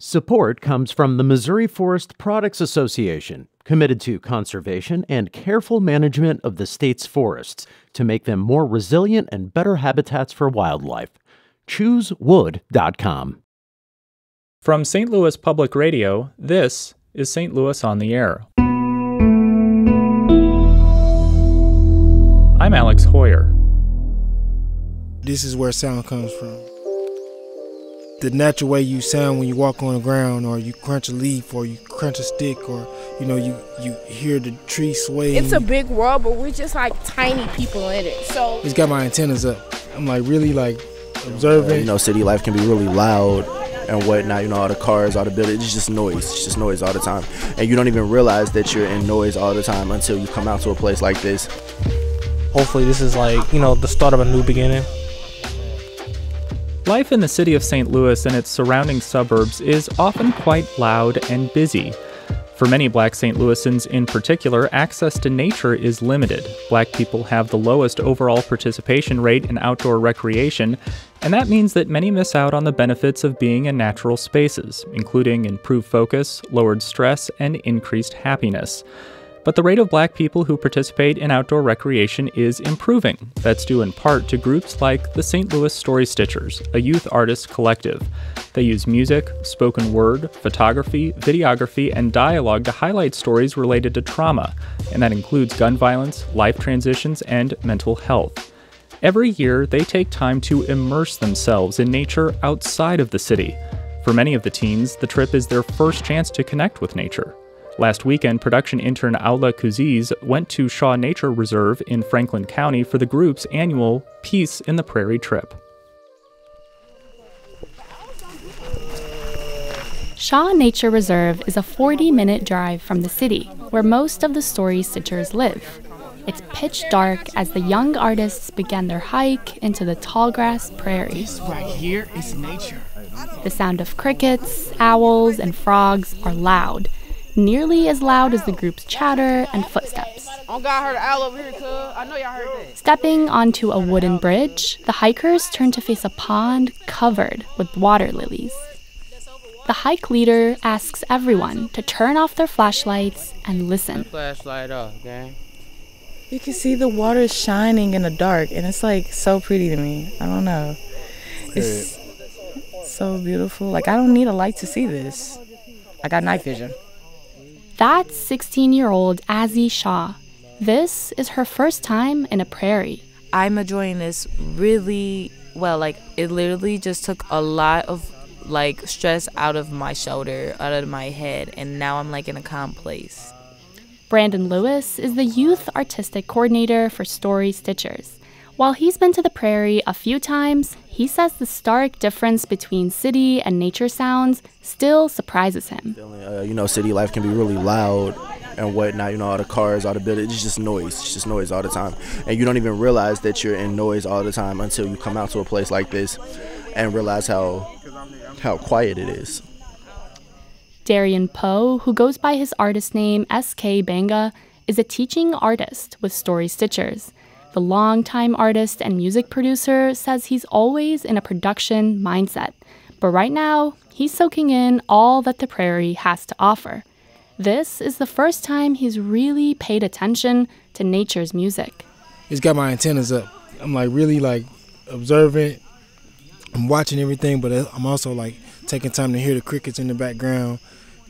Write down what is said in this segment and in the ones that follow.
Support comes from the Missouri Forest Products Association, committed to conservation and careful management of the state's forests to make them more resilient and better habitats for wildlife. ChooseWood.com. From St. Louis Public Radio, this is St. Louis on the Air. I'm Alex Hoyer. This is where sound comes from. The natural way you sound when you walk on the ground, or you crunch a leaf, or you crunch a stick, or you hear the tree sway. It's a big world, but we're just like tiny people in it. So it's got my antennas up. I'm really observing. City life can be really loud and whatnot. All the cars, all the buildings. It's just noise. It's just noise all the time, and you don't even realize that you're in noise all the time until you come out to a place like this. Hopefully, this is the start of a new beginning. Life in the city of St. Louis and its surrounding suburbs is often quite loud and busy. For many Black St. Louisans in particular, access to nature is limited. Black people have the lowest overall participation rate in outdoor recreation, and that means that many miss out on the benefits of being in natural spaces, including improved focus, lowered stress, and increased happiness. But the rate of Black people who participate in outdoor recreation is improving. That's due in part to groups like the St. Louis Story Stitchers, a youth artist collective. They use music, spoken word, photography, videography, and dialogue to highlight stories related to trauma, and that includes gun violence, life transitions, and mental health. Every year, they take time to immerse themselves in nature outside of the city. For many of the teens, the trip is their first chance to connect with nature. Last weekend, production intern Aula Kuziz went to Shaw Nature Reserve in Franklin County for the group's annual Peace in the Prairie trip. Shaw Nature Reserve is a 40-minute drive from the city, where most of the Story Stitchers live. It's pitch dark as the young artists begin their hike into the tallgrass prairie. This right here is nature. The sound of crickets, owls, and frogs are loud. Nearly as loud as the group's chatter and footsteps. Oh God, I heard an owl over here, cuz. I know y'all heard that. Stepping onto a wooden bridge, the hikers turn to face a pond covered with water lilies. The hike leader asks everyone to turn off their flashlights and listen. Flashlight off, okay? You can see the water shining in the dark, and it's so pretty to me. I don't know. It's so beautiful. I don't need a light to see this. I got night vision. That's 16-year-old Azzy Shaw. This is her first time in a prairie. I'm enjoying this really well. It literally just took a lot of stress out of my shoulder, out of my head, and now I'm in a calm place. Brandon Lewis is the youth artistic coordinator for Story Stitchers. While he's been to the prairie a few times, he says the stark difference between city and nature sounds still surprises him. City life can be really loud and whatnot. All the cars, all the buildings. It's just noise. It's just noise all the time, and you don't even realize that you're in noise all the time until you come out to a place like this and realize how quiet it is. Darian Poe, who goes by his artist name S.K. Banga, is a teaching artist with Story Stitchers. The longtime artist and music producer says he's always in a production mindset, but right now, he's soaking in all that the prairie has to offer. This is the first time he's really paid attention to nature's music. It's got my antennas up. I'm really observing. I'm watching everything, but I'm also taking time to hear the crickets in the background,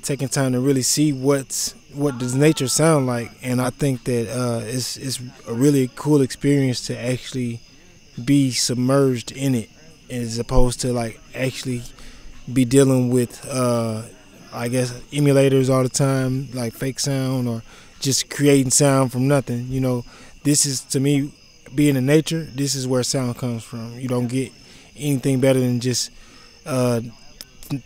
taking time to really see what does nature sound like. And I think that it's a really cool experience to actually be submerged in it, as opposed to actually be dealing with emulators all the time, fake sound, or just creating sound from nothing. This is, to me, being in nature, this is where sound comes from. You don't get anything better than just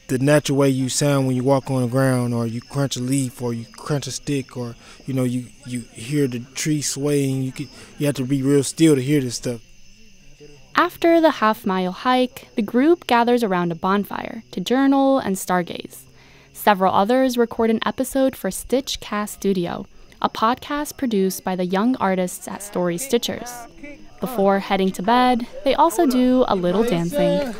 the natural way you sound when you walk on the ground, or you crunch a leaf, or you crunch a stick, or you hear the tree swaying. You have to be real still to hear this stuff. After the half-mile hike, the group gathers around a bonfire to journal and stargaze. Several others record an episode for Stitchcast Studio, a podcast produced by the young artists at Story Stitchers. Before heading to bed, they also do a little dancing.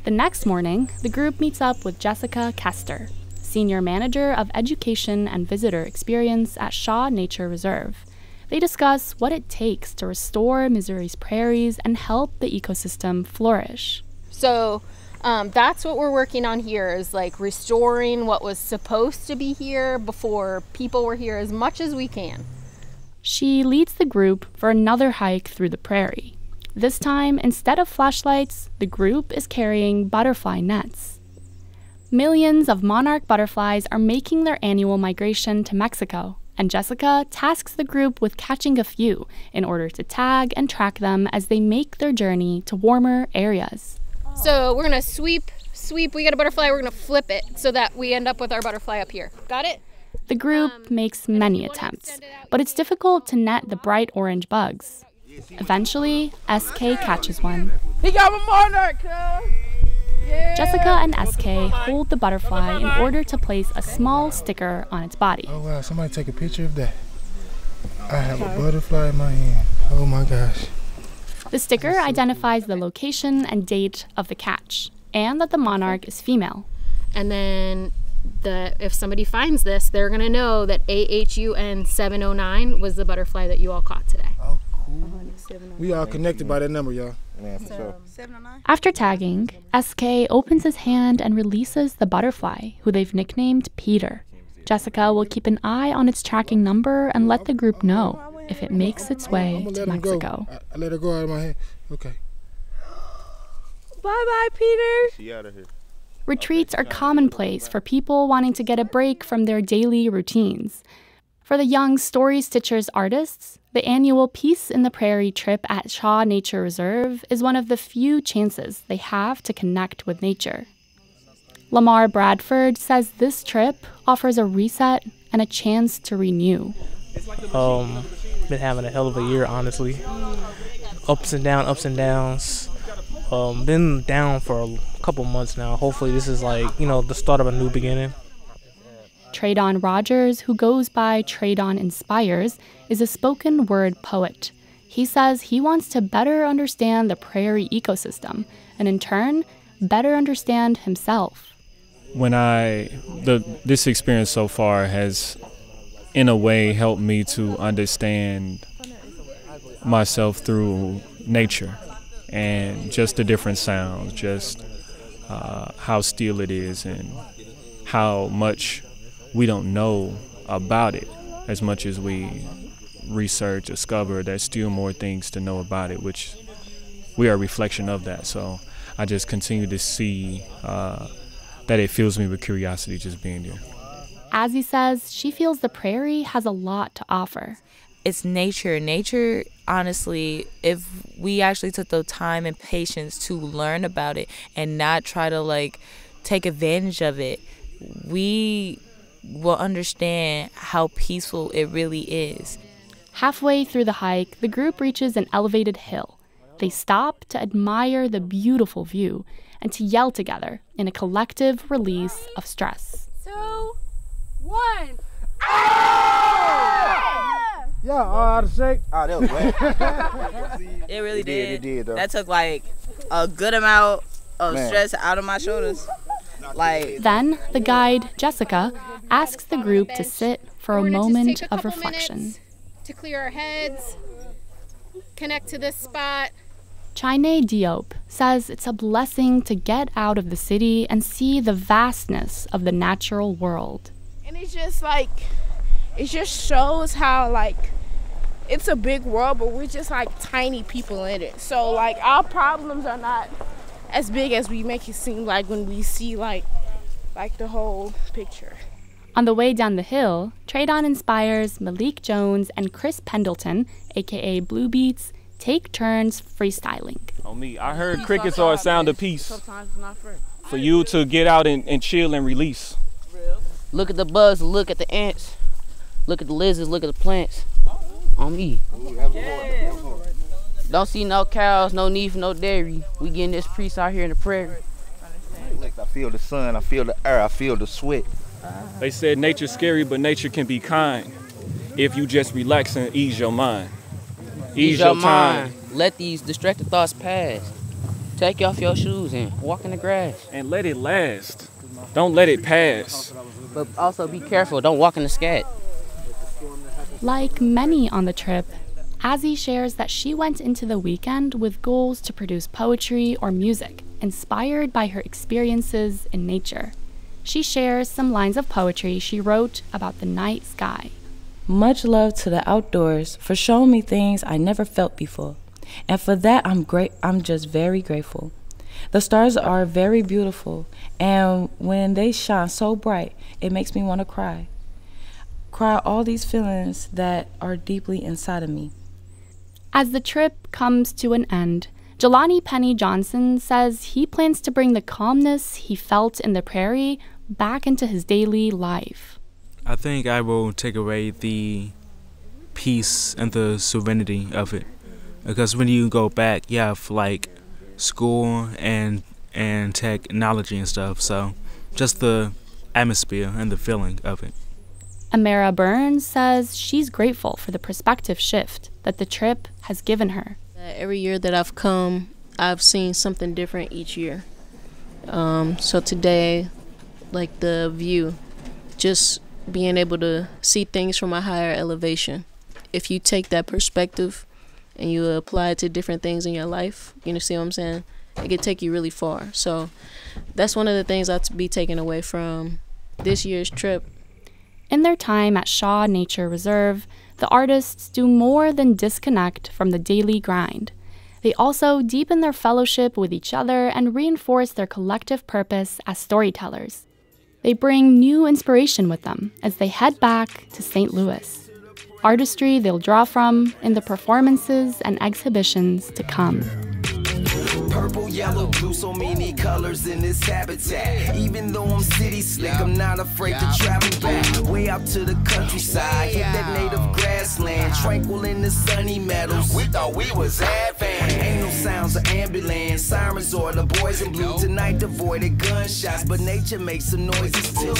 The next morning, the group meets up with Jessica Kester, Senior Manager of Education and Visitor Experience at Shaw Nature Reserve. They discuss what it takes to restore Missouri's prairies and help the ecosystem flourish. So that's what we're working on here, is like restoring what was supposed to be here before people were here as much as we can. She leads the group for another hike through the prairie. This time, instead of flashlights, the group is carrying butterfly nets. Millions of monarch butterflies are making their annual migration to Mexico, and Jessica tasks the group with catching a few in order to tag and track them as they make their journey to warmer areas. So we're gonna sweep, we got a butterfly, we're gonna flip it so that we end up with our butterfly up here. Got it? The group makes many attempts, but it's difficult to net the bright orange bugs. Eventually, SK catches one. He got a monarch, yeah. Jessica and SK hold the butterfly in order to place a small sticker on its body. Oh wow, somebody take a picture of that. I have a butterfly in my hand. Oh my gosh. The sticker identifies the location and date of the catch, and that the monarch is female. And then if somebody finds this, they're gonna know that AHUN 709 was the butterfly that you all caught today. Oh, cool. We all connected by that number, y'all. After tagging, SK opens his hand and releases the butterfly, who they've nicknamed Peter. Jessica will keep an eye on its tracking number and let the group know if it makes its way to Mexico. I let her go out of my hand. Okay. Bye-bye, Peter. She out of here. Retreats are commonplace for people wanting to get a break from their daily routines. For the young story stitchers artists, the annual Peace in the Prairie trip at Shaw Nature Reserve is one of the few chances they have to connect with nature. Lamar Bradford says this trip offers a reset and a chance to renew. Been having a hell of a year, honestly. Ups and downs. Been down for a couple months now. Hopefully this is the start of a new beginning. Tradon Rogers, who goes by Tradon Inspires, is a spoken word poet. He says he wants to better understand the prairie ecosystem and in turn, better understand himself. This experience so far has in a way helped me to understand myself through nature and just the different sounds, just how still it is and how much we don't know about it. As much as we research, discover, there's still more things to know about it, which we are a reflection of that. So I just continue to see that it fills me with curiosity just being there. As he says, she feels the prairie has a lot to offer. It's nature. Nature, honestly, if we actually took the time and patience to learn about it and not try to take advantage of it, we will understand how peaceful it really is. Halfway through the hike, the group reaches an elevated hill. They stop to admire the beautiful view and to yell together in a collective release of stress. 2, 1. Yeah, out of shape. Oh, that was wet. It really did. It did, though. That took a good amount of stress out of my shoulders. Then the guide, Jessica, asks the group to sit for a moment of reflection. To clear our heads, connect to this spot. Chine Diop says it's a blessing to get out of the city and see the vastness of the natural world. And it's just it just shows how it's a big world, but we're just tiny people in it. So our problems are not as big as we make it seem when we see the whole picture. On the way down the hill, Tradon Inspires, Malik Jones, and Chris Pendleton, aka Blue Beats, take turns freestyling. On me, I heard crickets are a sound of peace. For you to get out and chill and release. Look at the bugs, look at the ants. Look at the lizards, look at the plants. On me. Don't see no cows, no need for no dairy. We getting this peace out here in the prairie. I feel the sun, I feel the air, I feel the sweat. They said nature's scary, but nature can be kind if you just relax and ease your mind. Ease your time. Let these distracted thoughts pass. Take off your shoes and walk in the grass. And let it last. Don't let it pass. But also be careful. Don't walk in the scat. Like many on the trip, Azzy shares that she went into the weekend with goals to produce poetry or music inspired by her experiences in nature. She shares some lines of poetry she wrote about the night sky. Much love to the outdoors for showing me things I never felt before. And for that, I'm just very grateful. The stars are very beautiful, and when they shine so bright, it makes me want to cry. Cry all these feelings that are deeply inside of me. As the trip comes to an end, Jelani Penny Johnson says he plans to bring the calmness he felt in the prairie back into his daily life. I think I will take away the peace and the serenity of it. Because when you go back, you have like school and technology and stuff. So just the atmosphere and the feeling of it. Amara Burns says she's grateful for the perspective shift that the trip has given her. Every year that I've come, I've seen something different each year. So today, like the view, just being able to see things from a higher elevation. If you take that perspective and you apply it to different things in your life, you see what I'm saying? It could take you really far. So that's one of the things I'll be taking away from this year's trip. In their time at Shaw Nature Reserve, the artists do more than disconnect from the daily grind. They also deepen their fellowship with each other and reinforce their collective purpose as storytellers. They bring new inspiration with them as they head back to St. Louis. Artistry they'll draw from in the performances and exhibitions to come. Purple, yellow, blue, so many colors in this habitat. Even though I'm city slick, I'm not afraid to travel back. Way out to the countryside, hit that native grassland, tranquil in the sunny meadows. We thought we was advanced. Ain't no sounds of ambulance, sirens or the boys in blue. Tonight avoided gunshots, but nature makes some noises too.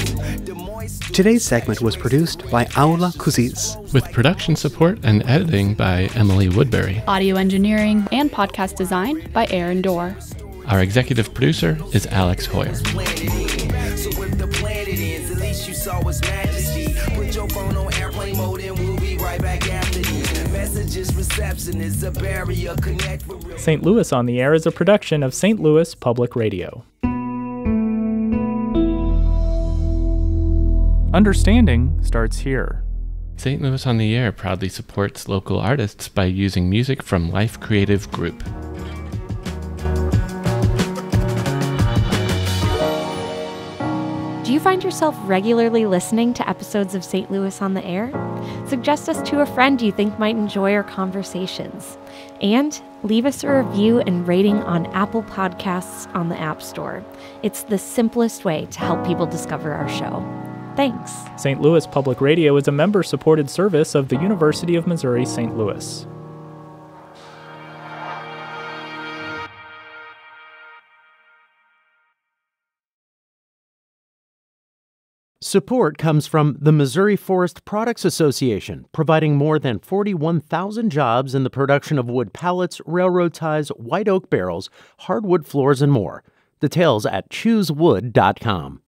Today's segment was produced by Aula Kuziz, with production support and editing by Emily Woodbury. Audio engineering and podcast design by Aaron Dorr. Our executive producer is Alex Hoyer. So if the planet ends, at least you saw His Majesty. Put your phone on airplane mode and we'll be right back after these messages. Reception is a barrier. Connect for real. St. Louis on the Air is a production of St. Louis Public Radio. Understanding starts here. St. Louis on the Air proudly supports local artists by using music from Life Creative Group. Do you find yourself regularly listening to episodes of St. Louis on the Air? Suggest us to a friend you think might enjoy our conversations. And leave us a review and rating on Apple Podcasts on the App Store. It's the simplest way to help people discover our show. Thanks. St. Louis Public Radio is a member-supported service of the University of Missouri St. Louis. Support comes from the Missouri Forest Products Association, providing more than 41,000 jobs in the production of wood pallets, railroad ties, white oak barrels, hardwood floors, and more. Details at choosewood.com.